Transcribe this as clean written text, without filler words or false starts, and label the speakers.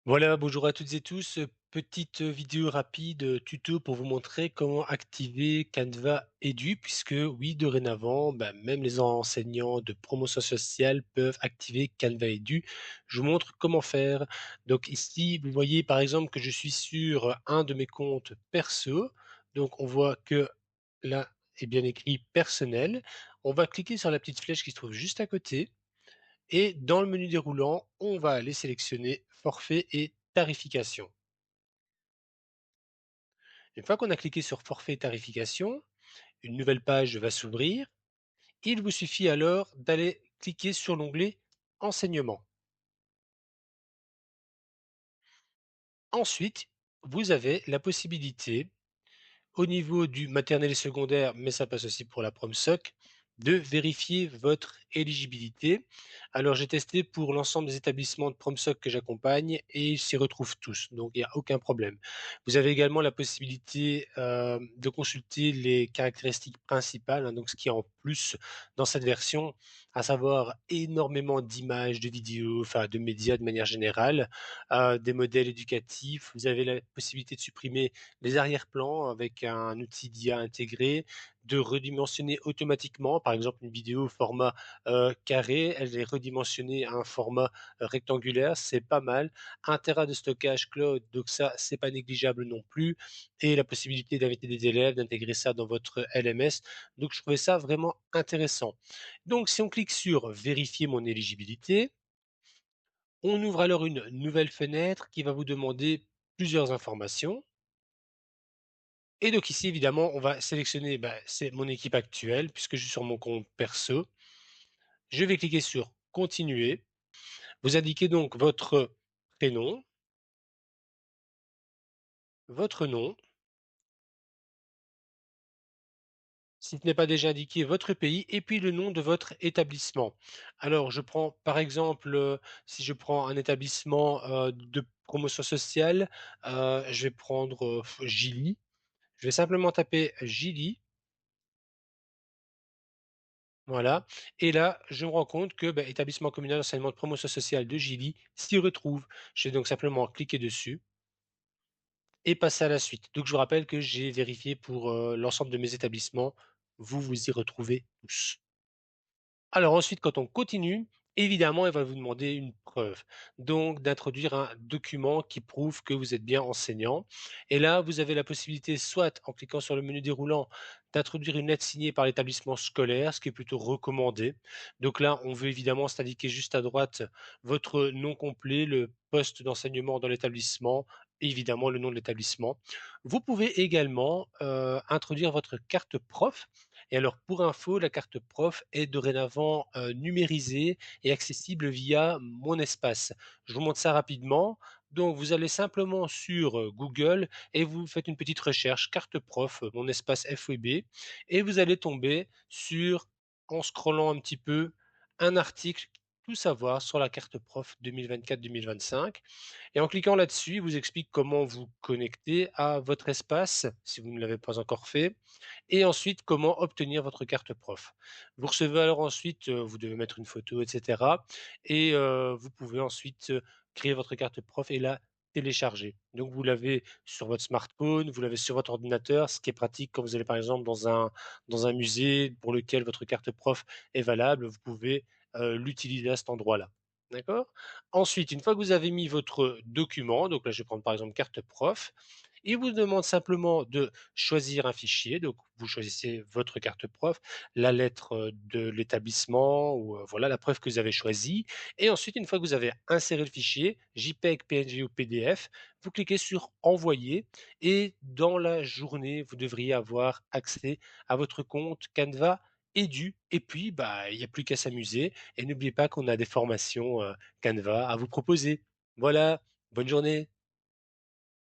Speaker 1: Voilà, bonjour à toutes et tous. Petite vidéo rapide, tuto pour vous montrer comment activer Canva Edu puisque oui, dorénavant, même les enseignants de promotion sociale peuvent activer Canva Edu. Je vous montre comment faire. Donc ici, vous voyez par exemple que je suis sur un de mes comptes perso. Donc on voit que là est bien écrit personnel. On va cliquer sur la petite flèche qui se trouve juste à côté. Et dans le menu déroulant, on va aller sélectionner forfait et tarification. Une fois qu'on a cliqué sur forfait et tarification, une nouvelle page va s'ouvrir. Il vous suffit alors d'aller cliquer sur l'onglet enseignement. Ensuite, vous avez la possibilité au niveau du maternel et secondaire, mais ça passe aussi pour la PromSoc, de vérifier votre éligibilité. Alors j'ai testé pour l'ensemble des établissements de PromSoc que j'accompagne et ils s'y retrouvent tous, donc il n'y a aucun problème. Vous avez également la possibilité de consulter les caractéristiques principales, hein, donc ce qui est en plus dans cette version, à savoir énormément d'images, de vidéos, enfin de médias de manière générale, des modèles éducatifs. Vous avez la possibilité de supprimer les arrière-plans avec un outil d'IA intégré, de redimensionner automatiquement, par exemple une vidéo au format carré, elle est redimensionnée à un format rectangulaire, c'est pas mal. 1 Tera de stockage cloud, donc ça, c'est pas négligeable non plus. Et la possibilité d'inviter des élèves, d'intégrer ça dans votre LMS. Donc je trouvais ça vraiment intéressant. Donc si on clique sur vérifier mon éligibilité, on ouvre alors une nouvelle fenêtre qui va vous demander plusieurs informations. Et donc ici, évidemment, on va sélectionner, c'est mon équipe actuelle puisque je suis sur mon compte perso. Je vais cliquer sur continuer. Vous indiquez donc votre prénom, votre nom, si ce n'est pas déjà indiqué, votre pays et puis le nom de votre établissement. Alors, je prends par exemple, si je prends un établissement de promotion sociale, je vais prendre Gilly. Je vais simplement taper Gilly. Voilà, et là, je me rends compte que, établissement communal d'enseignement de promotion sociale de Gilly s'y retrouve. Je vais donc simplement cliquer dessus et passer à la suite. Donc je vous rappelle que j'ai vérifié pour, l'ensemble de mes établissements. Vous vous y retrouvez tous. Alors ensuite, quand on continue, évidemment, elle va vous demander une preuve. Donc d'introduire un document qui prouve que vous êtes bien enseignant. Et là, vous avez la possibilité, soit en cliquant sur le menu déroulant, d'introduire une lettre signée par l'établissement scolaire, ce qui est plutôt recommandé. Donc là, on veut évidemment s'indiquer juste à droite votre nom complet, le poste d'enseignement dans l'établissement, et évidemment le nom de l'établissement. Vous pouvez également introduire votre carte prof. Et alors, pour info, la carte prof est dorénavant numérisée et accessible via Mon Espace. Je vous montre ça rapidement. Donc, vous allez simplement sur Google et vous faites une petite recherche carte prof, Mon Espace FWB, et vous allez tomber sur, en scrollant un petit peu, un article tout savoir sur la carte prof 2024-2025. Et en cliquant là-dessus, il vous explique comment vous connecter à votre espace si vous ne l'avez pas encore fait et ensuite comment obtenir votre carte prof. Vous recevez alors ensuite, vous devez mettre une photo et cetera et vous pouvez ensuite, créer votre carte prof et la télécharger. Donc vous l'avez sur votre smartphone, vous l'avez sur votre ordinateur, ce qui est pratique quand vous allez par exemple dans un musée pour lequel votre carte prof est valable, vous pouvez, l'utiliser à cet endroit-là. D'accord? Ensuite, une fois que vous avez mis votre document, donc là je vais prendre par exemple carte prof, il vous demande simplement de choisir un fichier, donc vous choisissez votre carte prof, la lettre, de l'établissement ou, voilà la preuve que vous avez choisie et ensuite une fois que vous avez inséré le fichier, JPEG, PNG ou PDF, vous cliquez sur envoyer et dans la journée, vous devriez avoir accès à votre compte Canva Edu et puis, il n'y a plus qu'à s'amuser et n'oubliez pas qu'on a des formations, Canva à vous proposer. Voilà, bonne journée.